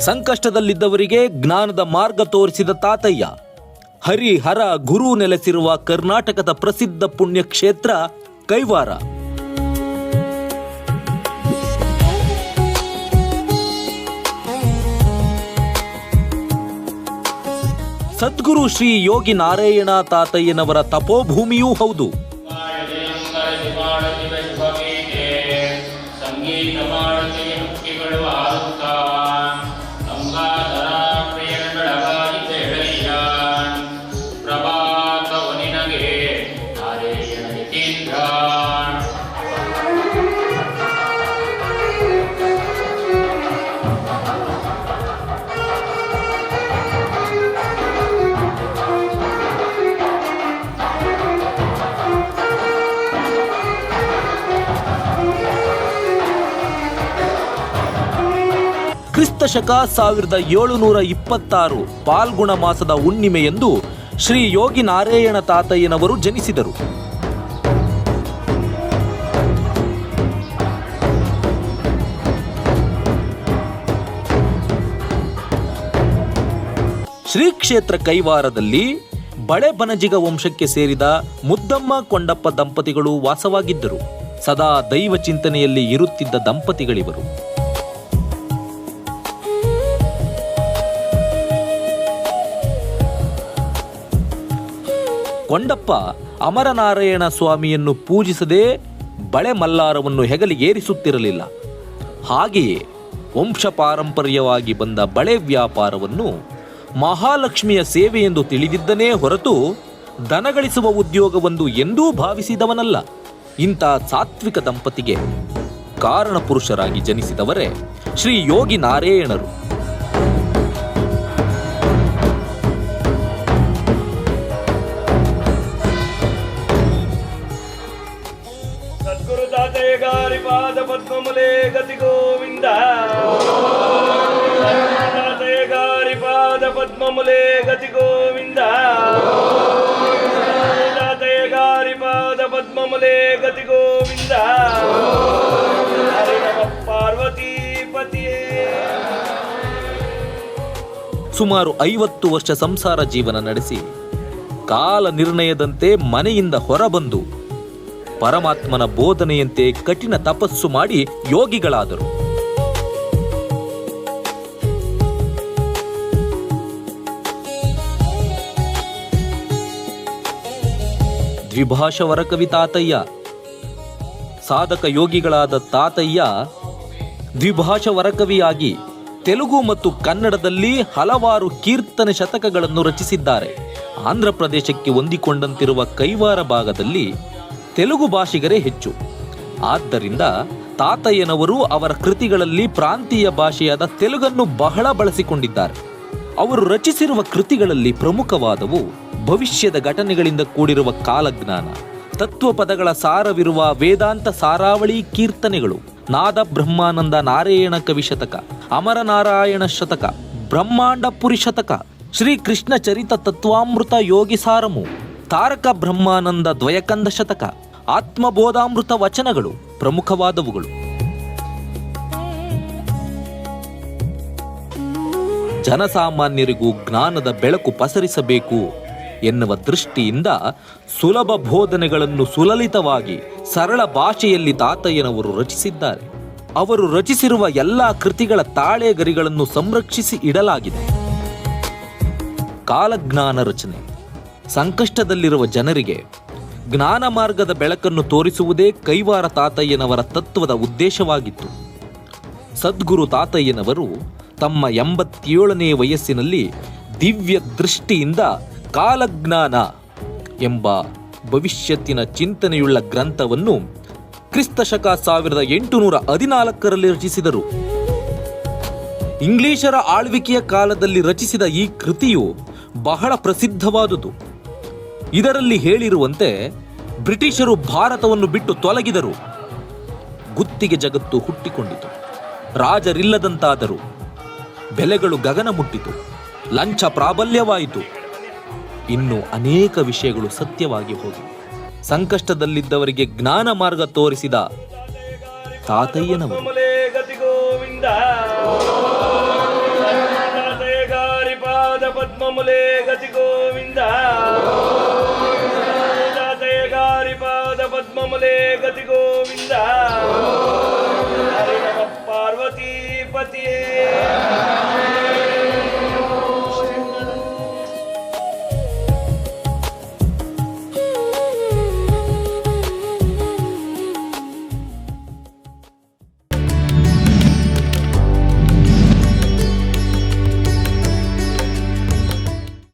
ಸಂಕಷ್ಟದಲ್ಲಿದ್ದವರಿಗೆ ಜ್ಞಾನದ ಮಾರ್ಗ ತೋರಿಸಿದ ತಾತಯ್ಯ. ಹರಿಹರ ಗುರು ನೆಲೆಸಿರುವ ಕರ್ನಾಟಕದ ಪ್ರಸಿದ್ಧ ಪುಣ್ಯಕ್ಷೇತ್ರ ಕೈವಾರ. ಸದ್ಗುರು ಶ್ರೀ ಯೋಗಿ ನಾರಾಯಣ ತಾತಯ್ಯನವರ ತಪೋಭೂಮಿಯೂ ಹೌದು. ಕ್ರಿಸ್ತಶಕ 1726 ಪಾಲ್ಗುಣ ಮಾಸದ ಹುಣ್ಣಿಮೆಯಂದು ಶ್ರೀ ಯೋಗಿ ನಾರಾಯಣ ತಾತಯ್ಯನವರು ಜನಿಸಿದರು. ಶ್ರೀ ಕ್ಷೇತ್ರ ಕೈವಾರದಲ್ಲಿ ಬಳೆ ಬನಜಿಗ ವಂಶಕ್ಕೆ ಸೇರಿದ ಮುದ್ದಮ್ಮ ಕೊಂಡಪ್ಪ ದಂಪತಿಗಳು ವಾಸವಾಗಿದ್ದರು. ಸದಾ ದೈವ ಚಿಂತನೆಯಲ್ಲಿ ಇರುತ್ತಿದ್ದ ದಂಪತಿಗಳಿವರು. ಕೊಂಡಪ್ಪ ಅಮರನಾರಾಯಣ ಸ್ವಾಮಿಯನ್ನು ಪೂಜಿಸದೆ ಬಳೆ ಮಲ್ಲಾರವನ್ನು ಹೆಗಲಿಗೇರಿಸುತ್ತಿರಲಿಲ್ಲ. ಹಾಗೆಯೇ ವಂಶ ಪಾರಂಪರ್ಯವಾಗಿ ಬಂದ ಬಳೆ ವ್ಯಾಪಾರವನ್ನು ಮಹಾಲಕ್ಷ್ಮಿಯ ಸೇವೆ ಎಂದು ತಿಳಿದಿದ್ದನೇ ಹೊರತು ದನಗಳಿಸುವ ಉದ್ಯೋಗವೊಂದು ಎಂದೂ ಭಾವಿಸಿದವನಲ್ಲ. ಇಂಥ ಸಾತ್ವಿಕ ದಂಪತಿಗೆ ಕಾರಣ ಪುರುಷರಾಗಿ ಜನಿಸಿದವರೇ ಶ್ರೀ ಯೋಗಿ ನಾರಾಯಣರು. ಪಾದ ಪದ್ಮಮುಲೆ ಗತಿ ಗೋವಿಂದ. ತಾತಯ್ಯಗಾರಿ ಪಾದ ಪದ್ಮಮುಲೆ ಗತಿ ಗೋವಿಂದ. ತಾತಯ್ಯಗಾರಿ ಪಾದ ಪದ್ಮಮುಲೆ ಗತಿ ಗೋವಿಂದ. ಹರಿ ನಮ ಪಾರ್ವತಿ ಪತಿಯೇ. ಸುಮಾರು 50 ವರ್ಷ ಸಂಸಾರ ಜೀವನ ನಡೆಸಿ ಕಾಲ ನಿರ್ಣಯದಂತೆ ಮನೆಯಿಂದ ಹೊರಬಂದು ಪರಮಾತ್ಮನ ಬೋಧನೆಯಂತೆ ಕಠಿಣ ತಪಸ್ಸು ಮಾಡಿ ಯೋಗಿಗಳಾದರು. ದ್ವಿಭಾಷಾ ವರಕವಿ ತಾತಯ್ಯ. ಸಾಧಕ ಯೋಗಿಗಳಾದ ತಾತಯ್ಯ ದ್ವಿಭಾಷಾ ವರಕವಿಯಾಗಿ ತೆಲುಗು ಮತ್ತು ಕನ್ನಡದಲ್ಲಿ ಹಲವಾರು ಕೀರ್ತನೆ ಶತಕಗಳನ್ನು ರಚಿಸಿದ್ದಾರೆ. ಆಂಧ್ರ ಪ್ರದೇಶಕ್ಕೆ ಹೊಂದಿಕೊಂಡಂತಿರುವ ಕೈವಾರ ಭಾಗದಲ್ಲಿ ತೆಲುಗು ಭಾಷಿಗರೇ ಹೆಚ್ಚು. ಆದ್ದರಿಂದ ತಾತಯ್ಯನವರು ಅವರ ಕೃತಿಗಳಲ್ಲಿ ಪ್ರಾಂತೀಯ ಭಾಷೆಯಾದ ತೆಲುಗನ್ನು ಬಹಳ ಬಳಸಿಕೊಂಡಿದ್ದಾರೆ. ಅವರು ರಚಿಸಿರುವ ಕೃತಿಗಳಲ್ಲಿ ಪ್ರಮುಖವಾದವು ಭವಿಷ್ಯದ ಘಟನೆಗಳಿಂದ ಕೂಡಿರುವ ಕಾಲಜ್ಞಾನ, ತತ್ವಪದಗಳ ಸಾರವಿರುವ ವೇದಾಂತ ಸಾರಾವಳಿ ಕೀರ್ತನೆಗಳು, ನಾದ ಬ್ರಹ್ಮಾನಂದ ನಾರಾಯಣ ಕವಿ ಶತಕ, ಅಮರನಾರಾಯಣ ಶತಕ, ಬ್ರಹ್ಮಾಂಡ ಪುರಿ ಶತಕ, ಶ್ರೀ ಕೃಷ್ಣ ಚರಿತ ತತ್ವಾಮೃತ ಯೋಗಿ ಸಾರಮು, ತಾರಕ ಬ್ರಹ್ಮಾನಂದ ದ್ವಯಕಂದ ಶತಕ, ಆತ್ಮಬೋಧಾಮೃತ ವಚನಗಳು ಪ್ರಮುಖವಾದವುಗಳು. ಜನಸಾಮಾನ್ಯರಿಗೂ ಜ್ಞಾನದ ಬೆಳಕು ಪಸರಿಸಬೇಕು ಎನ್ನುವ ದೃಷ್ಟಿಯಿಂದ ಸುಲಭ ಬೋಧನೆಗಳನ್ನು ಸುಲಲಿತವಾಗಿ ಸರಳ ಭಾಷೆಯಲ್ಲಿ ತಾತಯ್ಯನವರು ರಚಿಸಿದ್ದಾರೆ. ಅವರು ರಚಿಸಿರುವ ಎಲ್ಲ ಕೃತಿಗಳ ತಾಳೆ ಗರಿಗಳನ್ನು ಸಂರಕ್ಷಿಸಿ ಇಡಲಾಗಿದೆ. ಕಾಲಜ್ಞಾನ ರಚನೆ. ಸಂಕಷ್ಟದಲ್ಲಿರುವ ಜನರಿಗೆ ಜ್ಞಾನ ಮಾರ್ಗದ ಬೆಳಕನ್ನು ತೋರಿಸುವುದೇ ಕೈವಾರ ತಾತಯ್ಯನವರ ತತ್ವದ ಉದ್ದೇಶವಾಗಿತ್ತು. ಸದ್ಗುರು ತಾತಯ್ಯನವರು ತಮ್ಮ 87ನೇ ವಯಸ್ಸಿನಲ್ಲಿ ದಿವ್ಯ ದೃಷ್ಟಿಯಿಂದ ಕಾಲಜ್ಞಾನ ಎಂಬ ಭವಿಷ್ಯತ್ತಿನ ಚಿಂತನೆಯುಳ್ಳ ಗ್ರಂಥವನ್ನು ಕ್ರಿಸ್ತಶಕ 1814ರಲ್ಲಿ ರಚಿಸಿದರು. ಇಂಗ್ಲಿಷರ ಆಳ್ವಿಕೆಯ ಕಾಲದಲ್ಲಿ ರಚಿಸಿದ ಈ ಕೃತಿಯು ಬಹಳ ಪ್ರಸಿದ್ಧವಾದುದು. ಇದರಲ್ಲಿ ಹೇಳಿರುವಂತೆ ಬ್ರಿಟಿಷರು ಭಾರತವನ್ನು ಬಿಟ್ಟು ತೊಲಗಿದರು. ಗುತ್ತಿಗೆ ಜಗತ್ತು ಹುಟ್ಟಿಕೊಂಡಿತು. ರಾಜರಿಲ್ಲದಂತಾದರು. ಬೆಲೆಗಳು ಗಗನ ಮುಟ್ಟಿತು. ಲಂಚ ಪ್ರಾಬಲ್ಯವಾಯಿತು. ಇನ್ನು ಅನೇಕ ವಿಷಯಗಳು ಸತ್ಯವಾಗಿ ಹೋದವು. ಸಂಕಷ್ಟದಲ್ಲಿದ್ದವರಿಗೆ ಜ್ಞಾನ ಮಾರ್ಗ ತೋರಿಸಿದ ತಾತಯ್ಯನವರು.